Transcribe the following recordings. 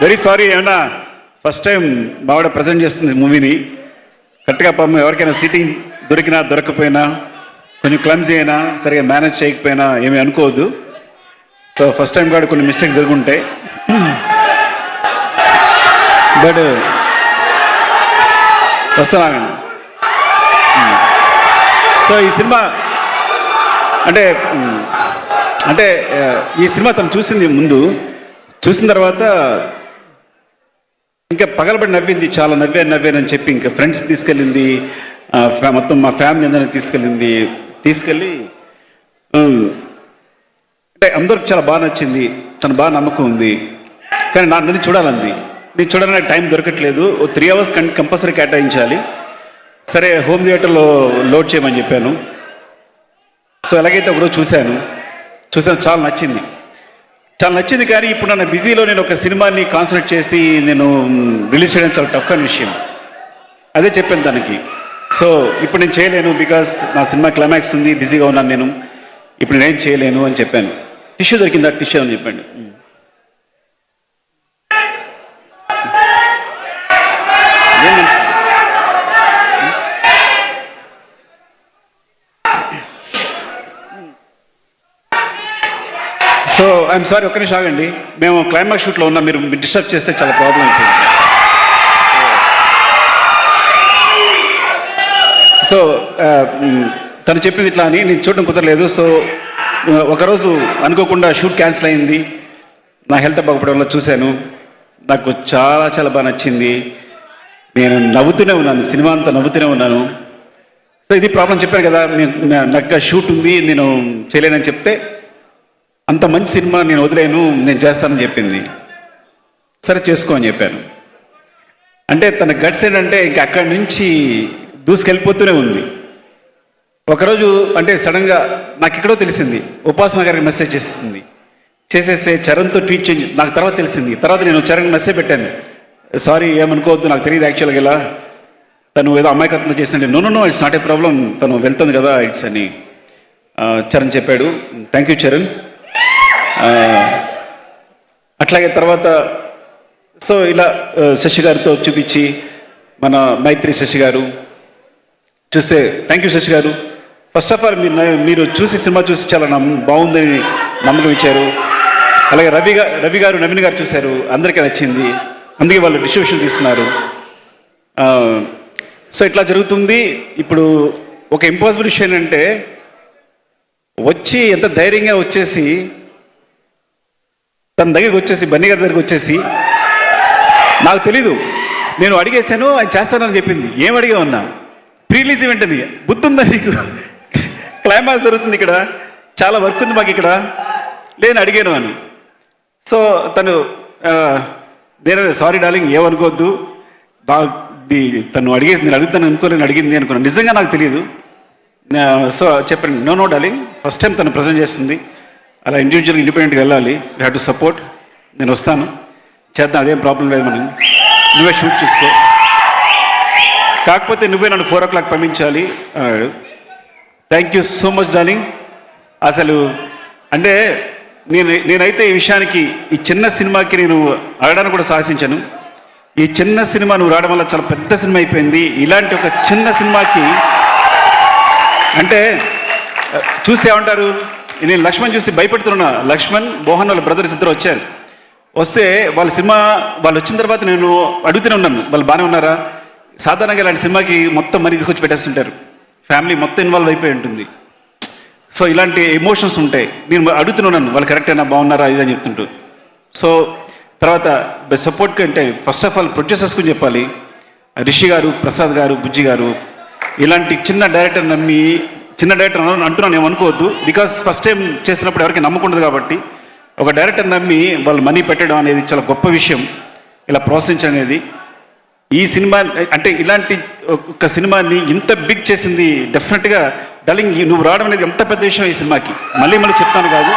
Very sorry, ఏమన్నా first time బావిడ present చేస్తుంది మూవీని. కరెక్ట్గా పాపం ఎవరికైనా సీటింగ్ దొరికినా దొరకపోయినా, కొంచెం క్లమ్జీ అయినా, సరిగా మేనేజ్ చేయకపోయినా ఏమీ అనుకోవద్దు. సో ఫస్ట్ టైం కూడా కొన్ని మిస్టేక్స్ జరుగుంటాయి. బట్ వస్తున్నాను. సో ఈ సినిమా అంటే అంటే ఈ సినిమా తను చూసింది ముందు, చూసిన తర్వాత ఇంకా పగలబడి నవ్వింది, చాలా నవ్వానని చెప్పి ఇంకా ఫ్రెండ్స్ తీసుకెళ్ళింది, మొత్తం మా ఫ్యామిలీ అందరినీ తీసుకెళ్ళి అంటే అందరికి చాలా బాగా నచ్చింది, చాలా బాగా నమ్మకం ఉంది. కానీ నన్ను చూడాలంది, నేను చూడాలని టైం దొరకట్లేదు, 3 hours కంపల్సరీ కేటాయించాలి. సరే హోమ్ థియేటర్లో లోడ్ చేయమని చెప్పాను. సో ఎలాగైతే ఒకరోజు చూశాను, చాలా నచ్చింది. కానీ ఇప్పుడు నన్ను బిజీలో నేను ఒక సినిమాని కాన్సన్ట్రేట్ చేసి నేను రిలీజ్ చేయడం చాలా టఫ్ అయిన విషయం. అదే చెప్పాను తనకి. సో ఇప్పుడు నేను చేయలేను, బికాస్ నా సినిమా క్లైమాక్స్ ఉంది, బిజీగా ఉన్నాను నేను, ఇప్పుడు నేనేం చేయలేను అని చెప్పాను. టిష్యూ దొరికిందా, టిష్యూ అని చెప్పండి. సో ఐఎమ్ సారీ, ఒక్క నిమిషం ఆగండి. మేము క్లైమాక్స్ షూట్లో ఉన్నాం, మీరు డిస్టర్బ్ చేస్తే చాలా ప్రాబ్లం అయిపోయింది. సో తను చెప్పింది ఇట్లా అని నేను చూడడం కుదరలేదు. సో ఒకరోజు అనుకోకుండా షూట్ క్యాన్సిల్ అయింది, నా హెల్త్ బాగుపడడం వల్ల చూశాను, నాకు చాలా బాగా నచ్చింది. నేను నవ్వుతూనే ఉన్నాను, సినిమా అంతా నవ్వుతూనే ఉన్నాను. సో ఇది ప్రాబ్లం చెప్పాను కదా, నాకు షూట్ ఉంది, నేను చేయలేనని చెప్తే అంత మంచి సినిమా నేను వదిలేను, నేను చేస్తానని చెప్పింది. సరే చేసుకో అని చెప్పాను. అంటే తన గట్స్ ఏంటంటే ఇంక అక్కడి నుంచి దూసుకెళ్ళిపోతూనే ఉంది. ఒకరోజు అంటే సడన్గా నాకు ఎక్కడో తెలిసింది, ఉపాసన గారికి మెసేజ్ చేసేస్తే చరణ్తో ట్వీట్ చేంజ్ నాకు తర్వాత తెలిసింది. తర్వాత నేను చరణ్ మెసేజ్ పెట్టాను, సారీ ఏమనుకోవద్దు, నాకు తెలియదు యాక్చువల్గా ఇలా తను ఏదో అమ్మాయికత్వంతో చేసింది. No it's not a problem, తను వెళ్తుంది కదా ఇట్స్ అని చరణ్ చెప్పాడు. Thank you Charan. అట్లాగే తర్వాత సో ఇలా శశి గారితో చూపించి, మన మైత్రి శశి గారు చూస్తే, థ్యాంక్ యూ శశి గారు. ఫస్ట్ ఆఫ్ ఆల్ మీరు చూసి సినిమా చూసి చాలా బాగుందని నమ్మకం ఇచ్చారు. అలాగే రవి గారు నవీన్ గారు చూశారు, అందరికీ నచ్చింది, అందుకే వాళ్ళు డిస్ట్రిబ్యూషన్ తీసుకున్నారు. సో ఇట్లా జరుగుతుంది. ఇప్పుడు ఒక ఇంపాసిబుల్ విషయం ఏంటంటే, వచ్చి ఎంత ధైర్యంగా వచ్చేసి తన దగ్గరికి వచ్చేసి, బన్నీ గారి దగ్గరికి వచ్చేసి, నాకు తెలీదు, నేను అడిగేశాను, ఆయన చేస్తానని చెప్పింది. ఏం అడిగా ఉన్నా, ప్రీలీజ్ ఈవెంట్ అని, బుద్ధి ఉందా నీకు, క్లైమాక్స్ జరుగుతుంది ఇక్కడ, చాలా వర్క్ ఉంది మాకు ఇక్కడ, నేను అడిగాను అని. సో తను నేను సారీ డార్లింగ్ ఏమనుకోవద్దు, తను అడిగేసి నేను అడుగుతాను అనుకోలేను, అడిగింది అనుకున్నాను, నిజంగా నాకు తెలియదు. సో చెప్పాను, నో డార్లింగ్, ఫస్ట్ టైం తను ప్రజెంట్ చేస్తుంది, అలా ఇండివిజువల్గా ఇండిపెండెంట్గా వెళ్ళాలి, యూ హ్యావ్ టు సపోర్ట్, నేను వస్తాను చేద్దాం, అదేం ప్రాబ్లం లేదు, మనం నువ్వే షూట్ చూసుకో, కాకపోతే నువ్వే నన్ను 4 o'clock పంపించాలి అన్నాడు. Thank you so much darling. అసలు అంటే నేనైతే ఈ విషయానికి, ఈ చిన్న సినిమాకి నేను అడగడానికి కూడా సాహసించాను. ఈ చిన్న సినిమా నువ్వు రావడం వల్ల చాలా పెద్ద సినిమా అయిపోయింది. ఇలాంటి ఒక చిన్న సినిమాకి అంటే చూసి ఏమంటారు, నేను లక్ష్మణ్ చూసి భయపెడుతున్నా. లక్ష్మణ్ మోహన్ వాళ్ళ బ్రదర్స్ ఇద్దరు వచ్చారు, వస్తే వాళ్ళ సినిమా వాళ్ళు వచ్చిన తర్వాత నేను అడుగుతూనే ఉన్నాను, వాళ్ళు బాగానే ఉన్నారా. సాధారణంగా ఇలాంటి సినిమాకి మొత్తం మనీ తీసుకొచ్చి పెట్టేస్తుంటారు, ఫ్యామిలీ మొత్తం ఇన్వాల్వ్ అయిపోయి ఉంటుంది. సో ఇలాంటి ఎమోషన్స్ ఉంటాయి. నేను అడుగుతున్నాను, వాళ్ళు కరెక్టేనా, బాగున్నారా, ఇదని చెప్తుంటూ. సో తర్వాత సపోర్ట్కి అంటే ఫస్ట్ ఆఫ్ ఆల్ ప్రొడ్యూసర్స్ గురించి చెప్పాలి. రిషి గారు, ప్రసాద్ గారు, బుజ్జి గారు, ఇలాంటి చిన్న డైరెక్టర్ నమ్మి, చిన్న డైరెక్టర్ అంటున్నాను ఏమనుకోవద్దు, బికాస్ ఫస్ట్ టైం చేసినప్పుడు ఎవరికి నమ్మకుండదు కాబట్టి, ఒక డైరెక్టర్ నమ్మి వాళ్ళు మనీ పెట్టడం అనేది చాలా గొప్ప విషయం. ఇలా ప్రోత్సహించడం అనేది ఈ సినిమా అంటే ఇలాంటి ఒక సినిమాని ఇంత బిగ్ చేసింది డెఫినెట్గా డార్లింగ్, నువ్వు రావడం అనేది ఎంత పెద్ద విషయం ఈ సినిమాకి. మళ్ళీ చెప్తాను కాదు,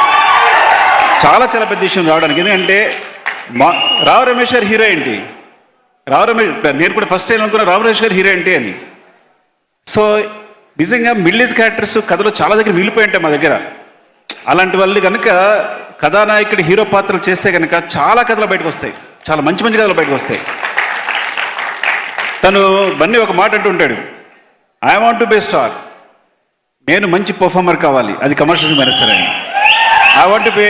చాలా పెద్ద విషయం రావడానికి. ఎందుకంటే రావు రమేష్ గారు హీరో ఏంటి, నేను కూడా ఫస్ట్ టైం అనుకున్నా రావు రమేష్ గారు హీరో ఏంటి అని. సో నిజంగా మిడిల్ ఏజ్ క్యారెక్టర్స్ కథలో చాలా దగ్గర మిగిలిపోయి ఉంటాయి మా దగ్గర. అలాంటి వాళ్ళు కనుక కథానాయకుడి హీరో పాత్రలు చేస్తే కనుక చాలా కథలు బయటకు వస్తాయి, చాలా మంచి మంచి కథలు బయటకు వస్తాయి. తను బన్నీ ఒక మాట అంటుంటాడు, I want to be star, నేను మంచి పర్ఫార్మర్ కావాలి, అది కమర్షియల్ అయినా సరే, I want to be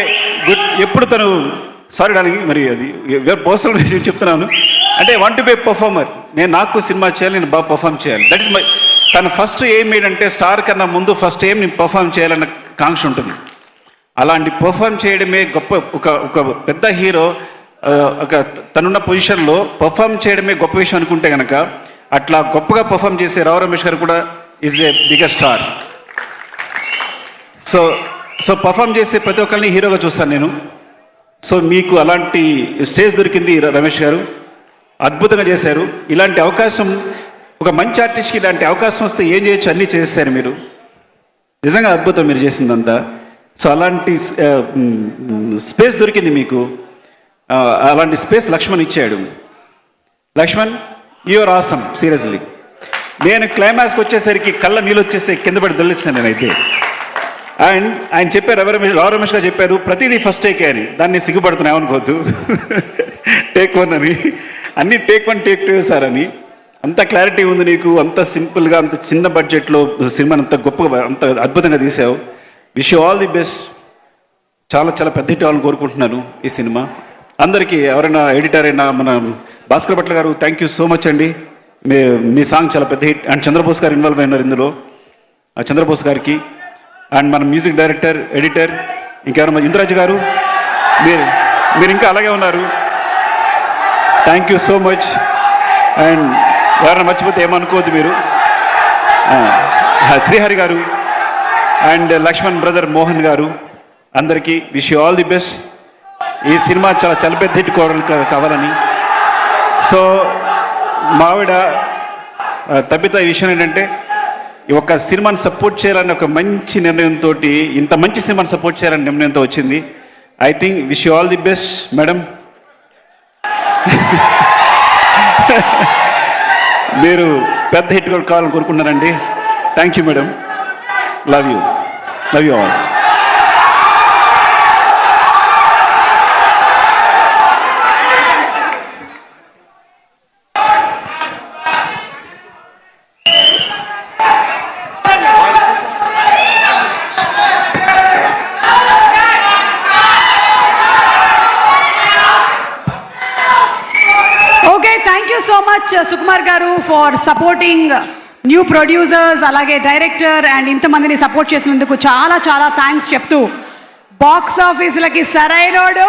good. ఎప్పుడు తను సారీ డార్లింగ్, మరి అది పర్సనల్ విషయం చెప్తున్నాను, అంటే వాంట్ టు బి పర్ఫార్మర్, నాకు సినిమా చేయాలి, నేను బాగా పర్ఫామ్ చేయాలి. దట్ ఇస్ మై, తను ఫస్ట్ ఎయిమ్ ఏంటంటే స్టార్ కన్నా ముందు ఫస్ట్ ఎయిమ్ నేను పర్ఫామ్ చేయాలన్న కాంక్ష ఉంటుంది. అలాంటి పర్ఫామ్ చేయడమే గొప్ప. ఒక పెద్ద హీరో ఒక తనున్న పొజిషన్లో పర్ఫామ్ చేయడమే గొప్ప విషయం అనుకుంటే కనుక, అట్లా గొప్పగా పర్ఫామ్ చేసే రావు రమేష్ గారు కూడా is a biggest star. So perform చేసే ప్రతి ఒక్కరిని హీరోగా చూస్తాను నేను. సో మీకు అలాంటి స్టేజ్ దొరికింది రమేష్ గారు, అద్భుతంగా చేశారు. ఇలాంటి అవకాశం, ఒక మంచి ఆర్టిస్ట్కి ఇలాంటి అవకాశం వస్తే ఏం చేయొచ్చు అన్నీ చేశారు మీరు, నిజంగా అద్భుతం మీరు చేసిందంతా. సో అలాంటి స్పేస్ దొరికింది మీకు, అలాంటి స్పేస్ లక్ష్మణ్ ఇచ్చాడు. Lakshman, you're awesome, seriously. నేను క్లైమాక్స్కి వచ్చేసరికి కళ్ళ నీళ్ళు వచ్చేసి కింద పడి దొల్లిస్తాను నేనైతే. అండ్ ఆయన చెప్పారు, రావు రమేష్ గారు చెప్పారు, ప్రతిదీ ఫస్ట్ టేకే అని. దాన్ని సిగ్గుపడుతున్నాయి అనుకోవద్దు, టేక్ 1 అని, అన్నీ టేక్ 1 టేక్ 2 సార్ అని. అంత క్లారిటీ ఉంది నీకు, అంత సింపుల్గా, అంత చిన్న బడ్జెట్లో సినిమాని అంత గొప్పగా, అంత అద్భుతంగా తీసావు. Wish you all the best. చాలా చాలా పెద్ద హిట్ అవ్వాలని కోరుకుంటున్నాను ఈ సినిమా. అందరికీ, ఎవరైనా ఎడిటర్ అయినా, మన భాస్కర్ భట్ల గారు, థ్యాంక్ యూ సో మచ్ అండి. మీ సాంగ్ చాలా పెద్ద హిట్. అండ్ చంద్రబోస్ గారు ఇన్వాల్వ్ అయినారు ఇందులో, చంద్రబోస్ గారికి. అండ్ మన మ్యూజిక్ డైరెక్టర్, ఎడిటర్, ఇంకెవరైనా ఇంద్రాజ్ గారు, మీరు ఇంకా అలాగే ఉన్నారు. Thank you so much. And ఎవరైనా మర్చిపోతే ఏమనుకోవద్దు మీరు. శ్రీహరి గారు అండ్ లక్ష్మణ్ బ్రదర్ మోహన్ గారు, అందరికీ wish you all the best. ఈ సినిమా చాలా పెద్ద హిట్ కావాలని. సో మావిడ తప్పిత ఈ విషయం ఏంటంటే, ఈ ఒక్క సినిమాని సపోర్ట్ చేయాలని ఒక మంచి నిర్ణయంతో, ఇంత మంచి సినిమాని సపోర్ట్ చేయాలని నిర్ణయంతో వచ్చింది. I think wish you all the best madam. మీరు పెద్ద హిట్ కూడా కావాలని కోరుకుంటున్నారండి. Thank you madam. Love you all. So much Sukumar garu for supporting new producers, అలాగే డైరెక్టర్ అండ్ ఇంతమందిని సపోర్ట్ చేసినందుకు చాలా చాలా థ్యాంక్స్ చెప్తూ, బాక్స్ ఆఫీసులకి సరైనోడు